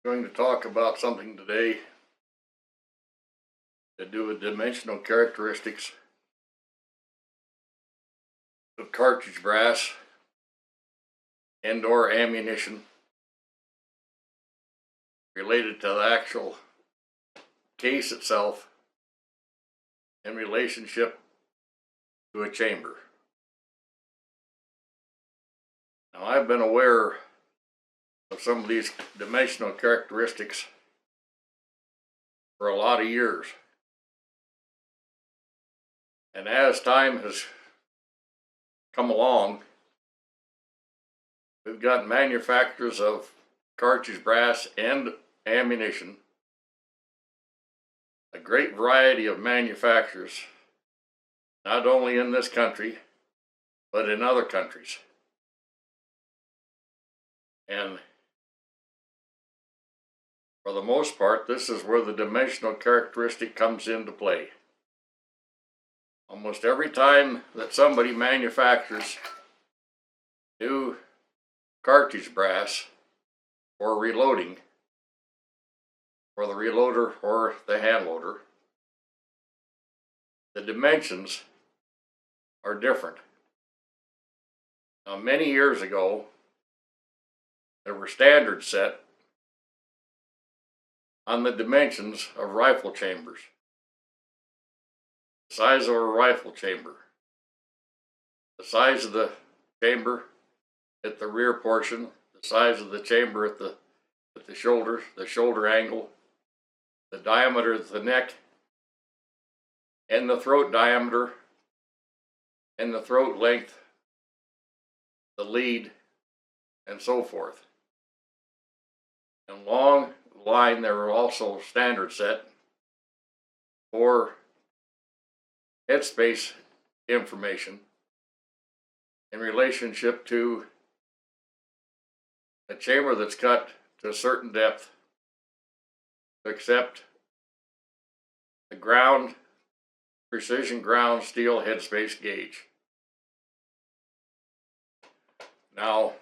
Going to talk about something today to do with dimensional characteristics of cartridge brass and/or ammunition related to the actual case itself in relationship to a chamber. Now, I've been aware of some of these dimensional characteristics for a lot of years, and as time has come along, we've got manufacturers of cartridge brass and ammunition, a great variety of manufacturers, not only in this country but in other countries. And for the most part, this is where the dimensional characteristic comes into play. Almost every time that somebody manufactures new cartridge brass for reloading, for the reloader or the handloader, the dimensions are different. Now, many years ago, there were standards set on the dimensions of rifle chambers. The size of a rifle chamber, the size of the chamber at the rear portion, the size of the chamber at the shoulder angle, the diameter of the neck, and the throat diameter, and the throat length, the lead, and so forth. And along the line, there were also standard set for headspace information in relationship to a chamber that's cut to a certain depth to accept the ground, precision ground steel headspace gauge. Now,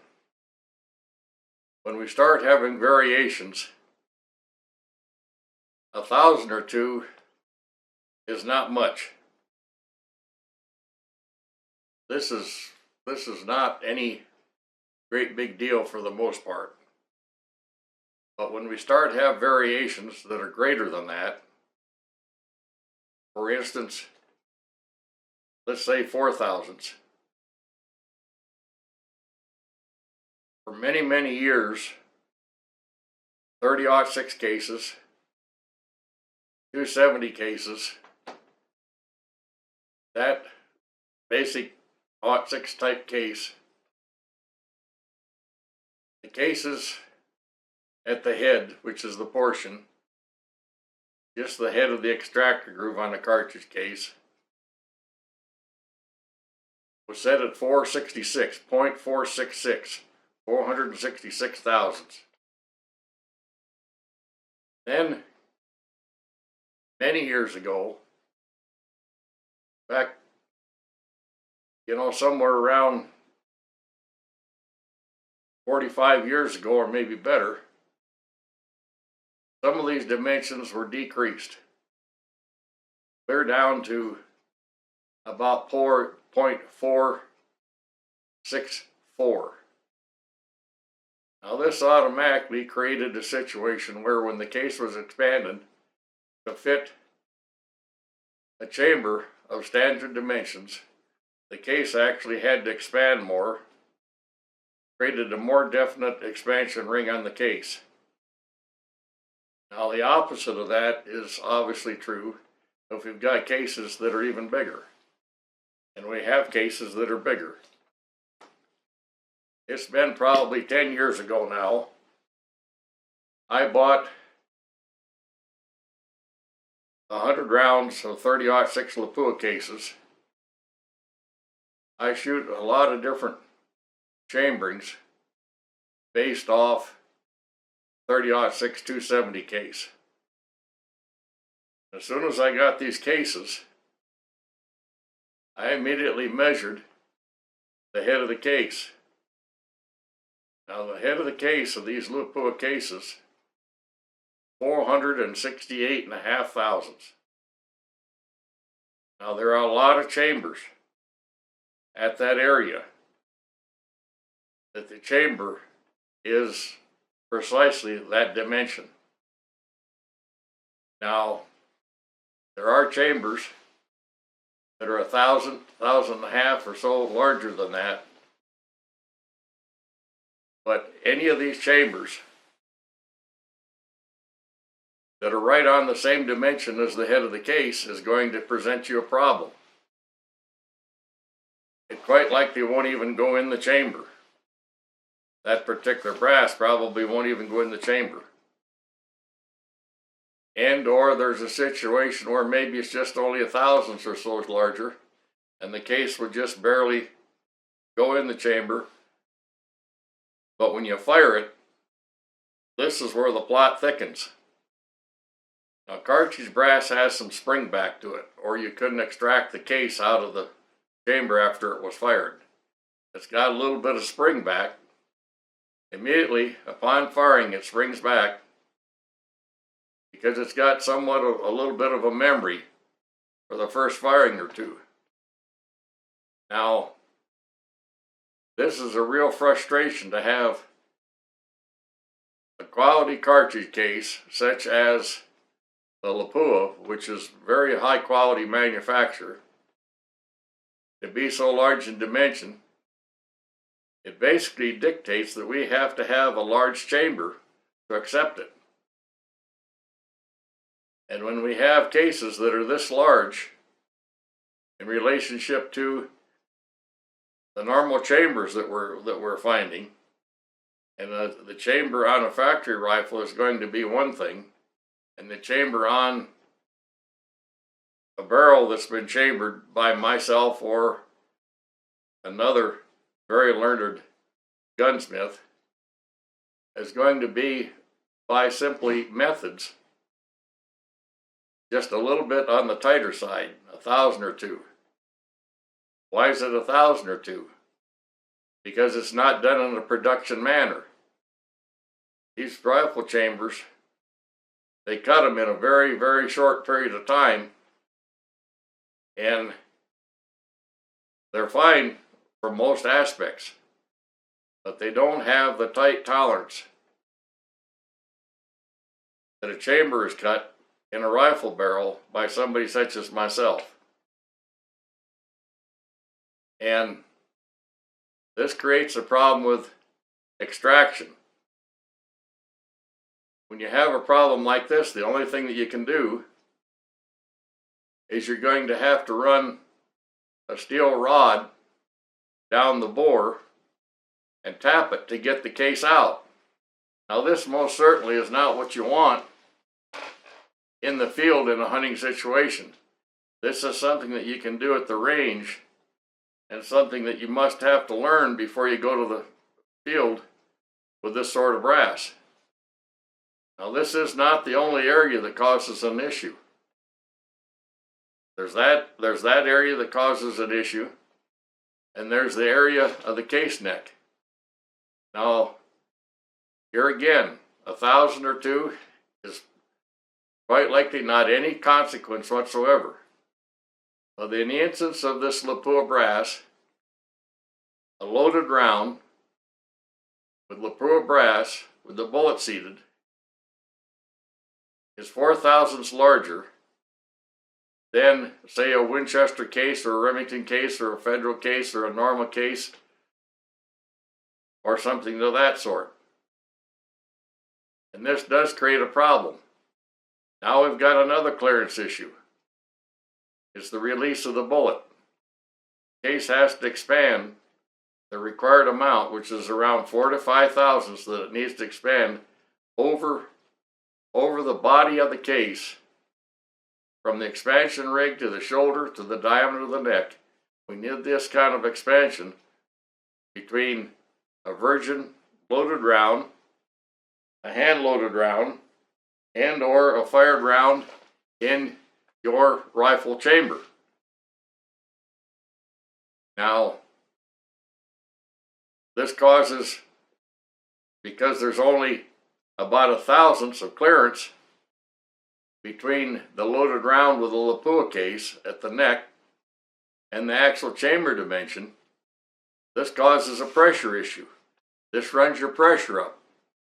when we start having variations, 1,000 or two is not much. This is not any great big deal for the most part. But when we start to have variations that are greater than that, for instance, let's say 4,000s. For many, many years, 30-06 cases, 270 cases, that basic 06 type case, the cases at the head, which is the portion, just the head of the extractor groove on the cartridge case, was set at 466, 466 thousandths. Then, many years ago, back, somewhere around 45 years ago, or maybe better, some of these dimensions were decreased, clear down to about 4.464. Now, this automatically created a situation where when the case was expanded to fit a chamber of standard dimensions, the case actually had to expand more, created a more definite expansion ring on the case. Now, the opposite of that is obviously true if we've got cases that are even bigger, and we have cases that are bigger. It's been probably 10 years ago now. I bought 100 rounds of 30-06 Lapua cases. I shoot a lot of different chamberings based off 30-06 270 case. As soon as I got these cases, I immediately measured the head of the case. Now, the head of the case of these Lapua cases 468.5 thousandths. Now there are a lot of chambers at that area that the chamber is precisely that dimension. Now, there are chambers that are 1,000, 1,500 or so larger than that. But any of these chambers that are right on the same dimension as the head of the case is going to present you a problem. It quite likely won't even go in the chamber. That particular brass probably won't even go in the chamber. And or there's a situation where maybe it's just only 1,000th or so larger, and the case would just barely go in the chamber. But when you fire it, this is where the plot thickens. Now, cartridge brass has some spring back to it, or you couldn't extract the case out of the chamber after it was fired. It's got a little bit of spring back. Immediately upon firing, it springs back because it's got somewhat of a little bit of a memory for the first firing or two. Now, this is a real frustration to have a quality cartridge case such as the Lapua, which is very high quality manufacturer, to be so large in dimension. It basically dictates that we have to have a large chamber to accept it. And when we have cases that are this large in relationship to the normal chambers that we're finding, and the chamber on a factory rifle is going to be one thing, and the chamber on a barrel that's been chambered by myself or another very learned gunsmith is going to be, by simply methods, just a little bit on the tighter side, 1,000 or two. Why is it 1,000 or two? Because it's not done in a production manner. These rifle chambers, they cut them in a very, very short period of time, and they're fine for most aspects, but they don't have the tight tolerance that a chamber is cut in a rifle barrel by somebody such as myself. And this creates a problem with extraction. When you have a problem like this, the only thing that you can do is you're going to have to run a steel rod down the bore and tap it to get the case out. Now, this most certainly is not what you want in the field in a hunting situation. This is something that you can do at the range, and something that you must have to learn before you go to the field with this sort of brass. Now, this is not the only area that causes an issue. There's that area that causes an issue, and there's the area of the case neck. Now, here again, 1,000 or two is quite likely not any consequence whatsoever. But in the instance of this Lapua brass, a loaded round with Lapua brass with the bullet seated is 4,000ths larger than, say, a Winchester case or a Remington case or a Federal case or a normal case or something of that sort. And this does create a problem. Now we've got another clearance issue. It's the release of the bullet. The case has to expand the required amount, which is around 4 to 5 thousandths that it needs to expand over the body of the case, from the expansion rig to the shoulder to the diameter of the neck. We need this kind of expansion between a virgin loaded round, a hand-loaded round, and or a fired round in your rifle chamber. Now, this causes, because there's only about 1,000ths of clearance between the loaded round with the Lapua case at the neck and the actual chamber dimension, this causes a pressure issue. This runs your pressure up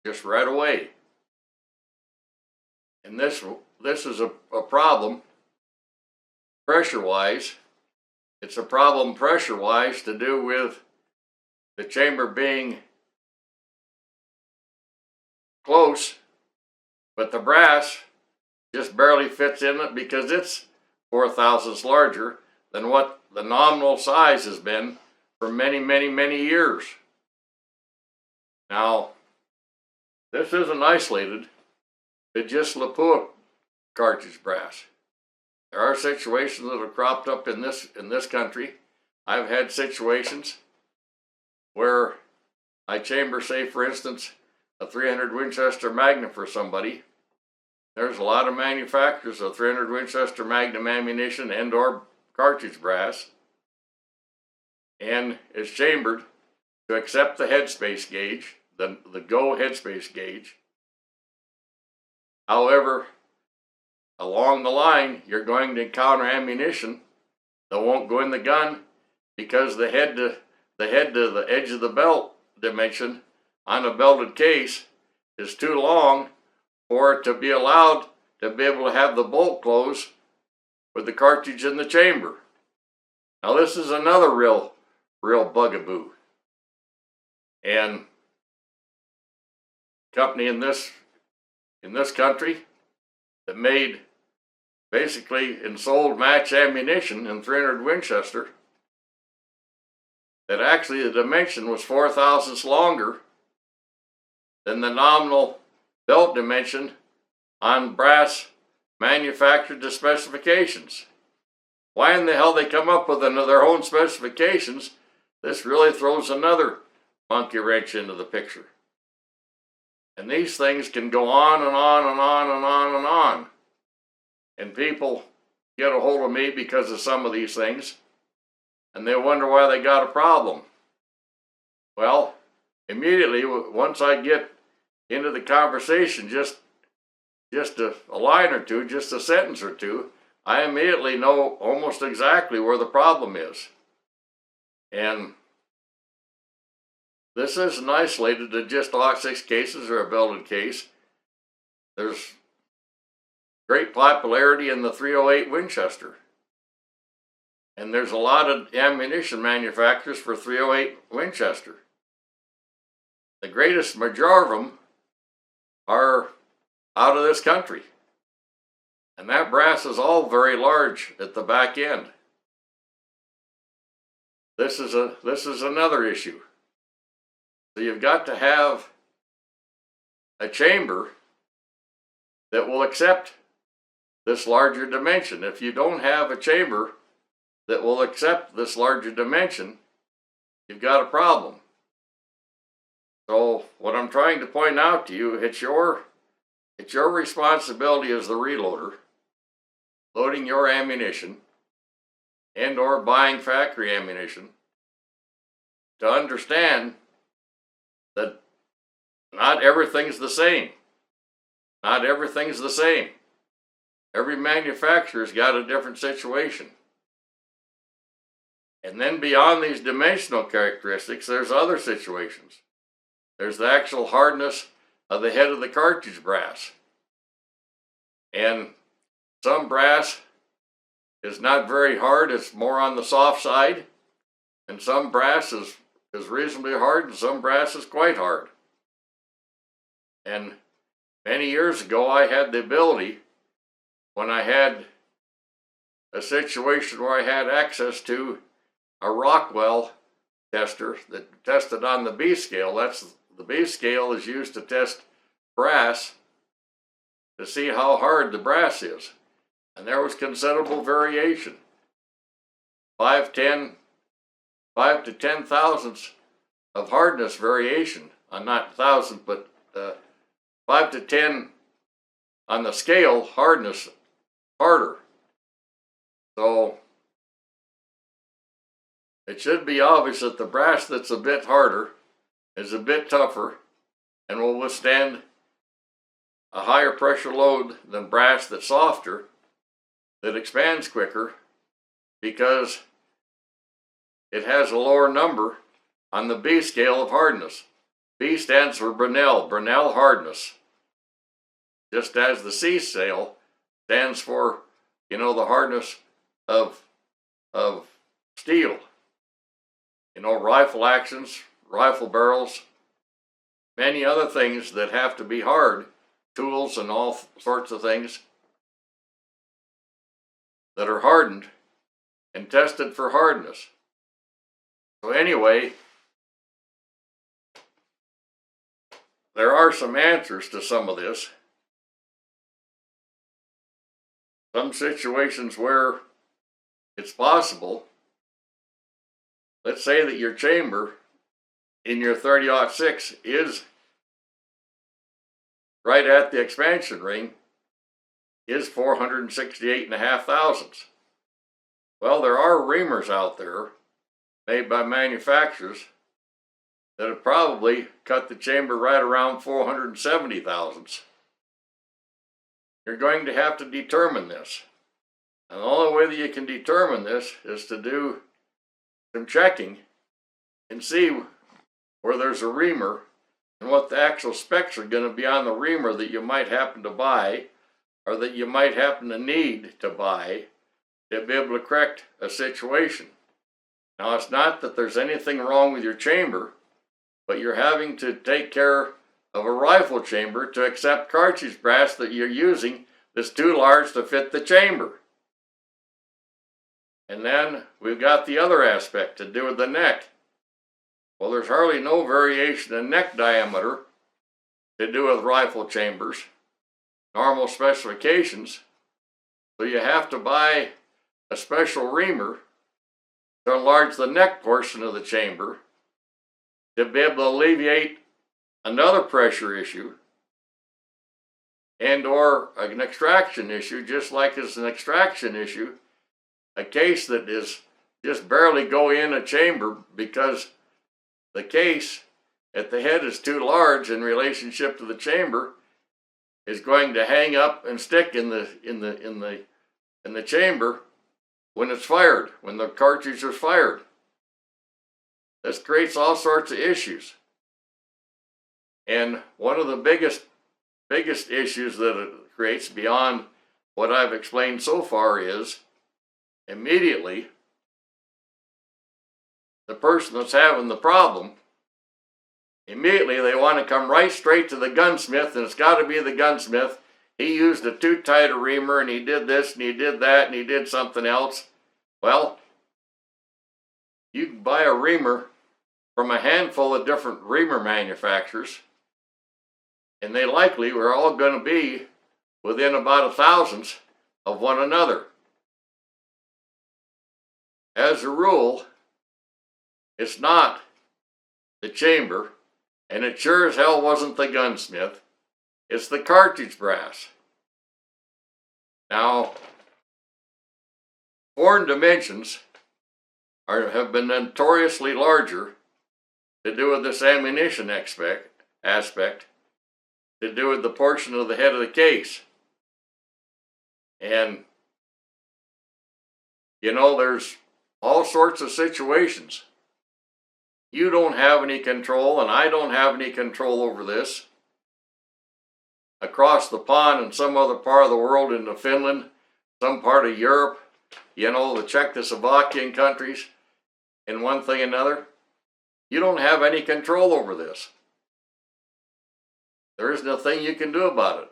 just right away. And this is a problem pressure-wise. It's a problem pressure-wise to do with the chamber being close, but the brass just barely fits in it because it's 4/1000ths larger than what the nominal size has been for many, many, many years. Now, this isn't isolated to just Lapua cartridge brass. There are situations that have cropped up in this country. I've had situations where I chamber, say for instance, a 300 Winchester Magnum for somebody. There's a lot of manufacturers of 300 Winchester Magnum ammunition and or cartridge brass, and it's chambered to accept the headspace gauge, the go headspace gauge. However, along the line, you're going to encounter ammunition that won't go in the gun because the head to the edge of the belt dimension on a belted case is too long for it to be allowed to be able to have the bolt close with the cartridge in the chamber. Now this is another real bugaboo. And company in this country that made basically and sold match ammunition in 300 Winchester, that actually the dimension was 4/1000ths longer than the nominal belt dimension on brass manufactured to specifications. Why in the hell they come up with their own specifications? This really throws another monkey wrench into the picture. And these things can go on and on and on and on and on. And people get a hold of me because of some of these things, and they wonder why they got a problem. Well, immediately, once I get into the conversation, just a line or two, just a sentence or two, I immediately know almost exactly where the problem is. And this isn't isolated to just Glock 6 cases or a belted case. There's great popularity in the 308 Winchester. And there's a lot of ammunition manufacturers for 308 Winchester. The greatest majority of them are out of this country. And that brass is all very large at the back end. This is another issue. So you've got to have a chamber that will accept this larger dimension. If you don't have a chamber that will accept this larger dimension, you've got a problem. So what I'm trying to point out to you, it's your responsibility as the reloader, loading your ammunition and or buying factory ammunition, to understand that not everything's the same. Not everything's the same. Every manufacturer's got a different situation. And then beyond these dimensional characteristics, there's other situations. There's the actual hardness of the head of the cartridge brass. And some brass is not very hard, it's more on the soft side. And some brass is reasonably hard, and some brass is quite hard. And many years ago, I had the ability, when I had a situation where I had access to a Rockwell tester that tested on the B scale. The B scale is used to test brass to see how hard the brass is. And there was considerable variation. 5 to 10 thousandths of hardness variation, not thousandths, but 5 to 10 on the scale, hardness harder. So it should be obvious that the brass that's a bit harder is a bit tougher and will withstand a higher pressure load than brass that's softer, that expands quicker, because it has a lower number on the B scale of hardness. B stands for Brunel hardness. Just as the C scale stands for, the hardness of steel. Rifle actions, rifle barrels, many other things that have to be hard, tools and all sorts of things that are hardened and tested for hardness. So anyway, there are some answers to some of this. Some situations where it's possible. Let's say that your chamber in your 30-06 is right at the expansion ring is 468.5 thousandths. Well, there are reamers out there made by manufacturers that have probably cut the chamber right around 470 thousandths. You're going to have to determine this. And the only way that you can determine this is to do some checking and see where there's a reamer and what the actual specs are going to be on the reamer that you might happen to buy, or that you might happen to need to buy to be able to correct a situation. Now, it's not that there's anything wrong with your chamber, but you're having to take care of a rifle chamber to accept cartridge brass that you're using that's too large to fit the chamber. And then we've got the other aspect to do with the neck. Well, there's hardly no variation in neck diameter to do with rifle chambers, normal specifications, so you have to buy a special reamer to enlarge the neck portion of the chamber to be able to alleviate another pressure issue and or an extraction issue, just like it's an extraction issue, a case that is just barely go in a chamber because the case at the head is too large in relationship to the chamber, is going to hang up and stick in the chamber when it's fired, when the cartridge is fired. This creates all sorts of issues. And one of the biggest issues that it creates beyond what I've explained so far is immediately the person that's having the problem, immediately they want to come right straight to the gunsmith, and it's got to be the gunsmith. He used a too tight a reamer, and he did this, and he did that, and he did something else. Well, you can buy a reamer from a handful of different reamer manufacturers, and they likely are all going to be within about a thousandth of one another. As a rule, it's not the chamber, and it sure as hell wasn't the gunsmith. It's the cartridge brass. Now, foreign dimensions have been notoriously larger to do with this ammunition aspect, to do with the portion of the head of the case. And, there's all sorts of situations. You don't have any control, and I don't have any control over this. Across the pond in some other part of the world, into Finland, some part of Europe, the Czechoslovakian countries, and one thing or another, you don't have any control over this. There isn't a thing you can do about it.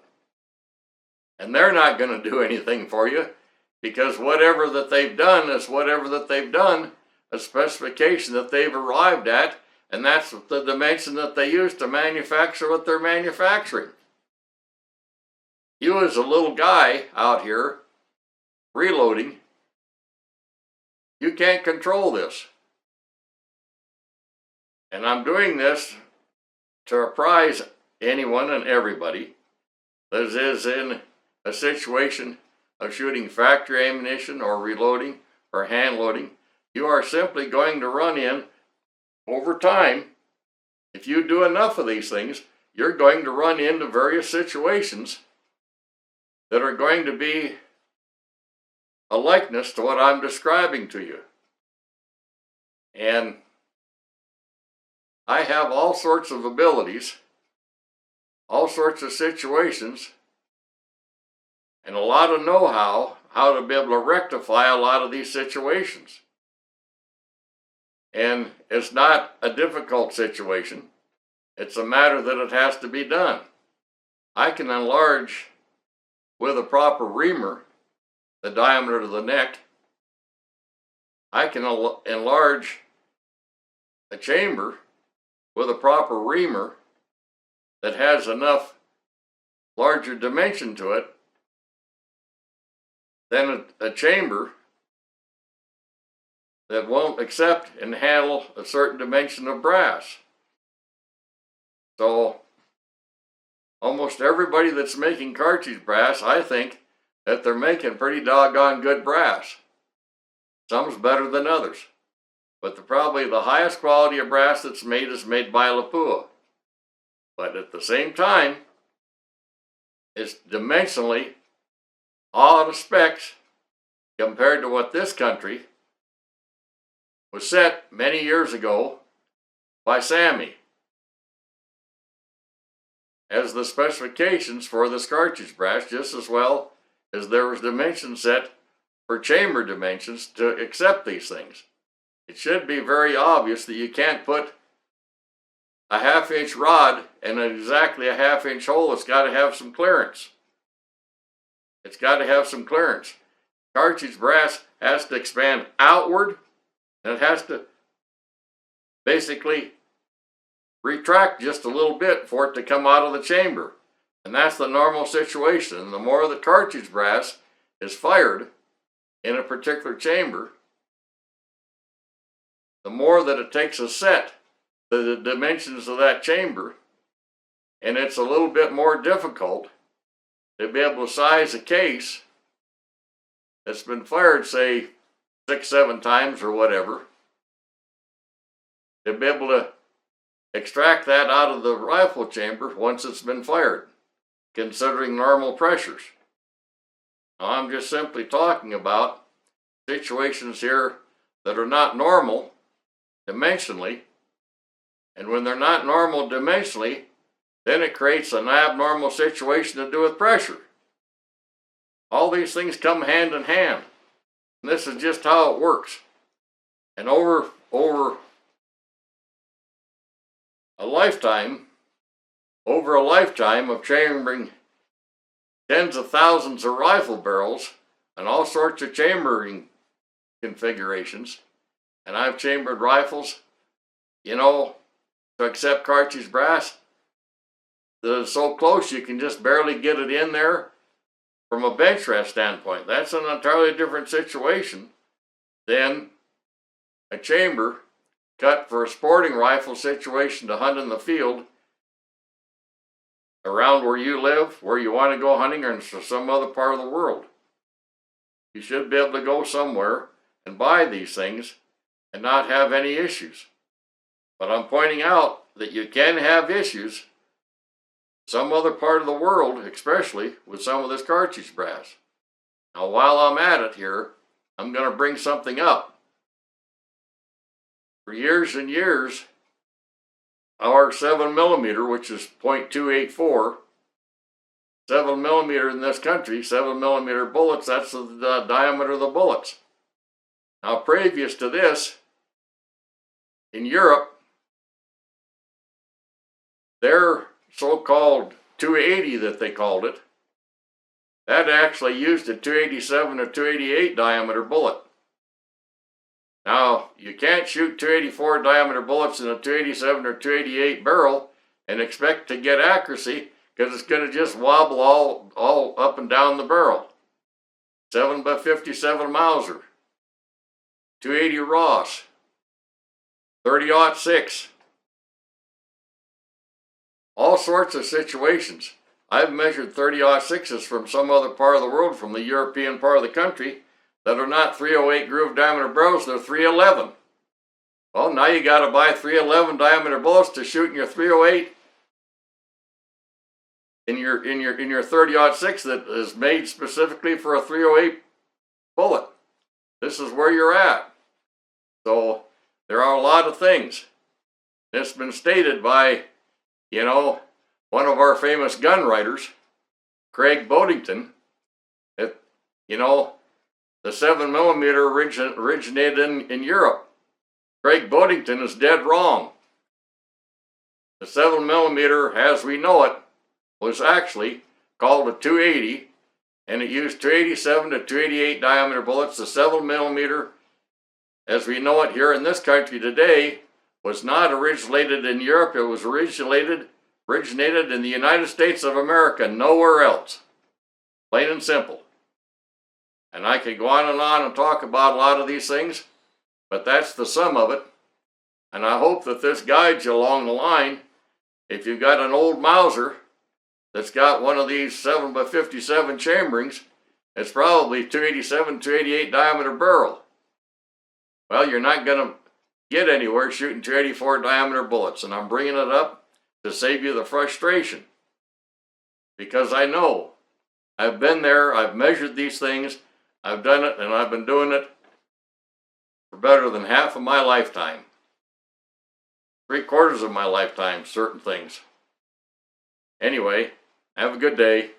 And they're not going to do anything for you, because whatever that they've done is whatever that they've done, a specification that they've arrived at, and that's the dimension that they use to manufacture what they're manufacturing. You as a little guy out here reloading, you can't control this. And I'm doing this to apprise anyone and everybody that is in a situation of shooting factory ammunition or reloading or hand loading. You are simply going to run in, over time, if you do enough of these things, you're going to run into various situations that are going to be a likeness to what I'm describing to you. And I have all sorts of abilities, all sorts of situations, and a lot of know-how how to be able to rectify a lot of these situations. And it's not a difficult situation. It's a matter that it has to be done. I can enlarge with a proper reamer the diameter of the neck. I can enlarge a chamber with a proper reamer that has enough larger dimension to it than a chamber that won't accept and handle a certain dimension of brass. So almost everybody that's making cartridge brass, I think that they're making pretty doggone good brass. Some's better than others, but probably the highest quality of brass that's made is made by Lapua. But at the same time, it's dimensionally all out of specs compared to what this country was set many years ago by Sammy as the specifications for this cartridge brass, just as well as there was dimensions set for chamber dimensions to accept these things. It should be very obvious that you can't put a half-inch rod in exactly a half-inch hole. It's got to have some clearance. It's got to have some clearance. Cartridge brass has to expand outward, and it has to basically retract just a little bit for it to come out of the chamber. And that's the normal situation. And the more the cartridge brass is fired in a particular chamber, the more that it takes a set to the dimensions of that chamber. And it's a little bit more difficult to be able to size a case that's been fired, say, 6-7 times or whatever, to be able to extract that out of the rifle chamber once it's been fired, considering normal pressures. Now, I'm just simply talking about situations here that are not normal dimensionally, and when they're not normal dimensionally, then it creates an abnormal situation to do with pressure. All these things come hand in hand, and this is just how it works. And over a lifetime of chambering tens of thousands of rifle barrels and all sorts of chambering configurations, and I've chambered rifles, to accept cartridge brass that is so close you can just barely get it in there from a bench rest standpoint. That's an entirely different situation than a chamber cut for a sporting rifle situation to hunt in the field around where you live, where you want to go hunting, or in some other part of the world. You should be able to go somewhere and buy these things and not have any issues. But I'm pointing out that you can have issues some other part of the world, especially with some of this cartridge brass. Now, while I'm at it here, I'm going to bring something up. For years and years, our 7mm, which is .284, 7mm in this country, 7mm bullets, that's the diameter of the bullets. Now, previous to this, in Europe, their so-called 280 that they called it, that actually used a 287 or 288 diameter bullet. Now, you can't shoot 284 diameter bullets in a 287 or 288 barrel and expect to get accuracy, because it's going to just wobble all up and down the barrel. 7x57 Mauser, 280 Ross, 30-06. All sorts of situations. I've measured 30-06s from some other part of the world, from the European part of the country, that are not 308 groove diameter barrels, they're 311. Well, now you got to buy 311 diameter bullets to shoot in your 308 in your 30-06 that is made specifically for a 308 bullet. This is where you're at. So there are a lot of things. It's been stated by, one of our famous gun writers, Craig Bodington, that, the 7mm originated in Europe. Craig Bodington is dead wrong. The 7mm, as we know it, was actually called a 280, and it used 287 to 288 diameter bullets. The 7mm, as we know it here in this country today, was not originated in Europe. It was originated in the United States of America, nowhere else. Plain and simple. And I could go on and talk about a lot of these things, but that's the sum of it. And I hope that this guides you along the line. If you've got an old Mauser that's got one of these 7x57 chamberings, it's probably 287, 288 diameter barrel. Well, you're not going to get anywhere shooting 284 diameter bullets, and I'm bringing it up to save you the frustration. Because I know, I've been there, I've measured these things, I've done it, and I've been doing it for better than half of my lifetime. 3/4 of my lifetime, certain things. Anyway, have a good day.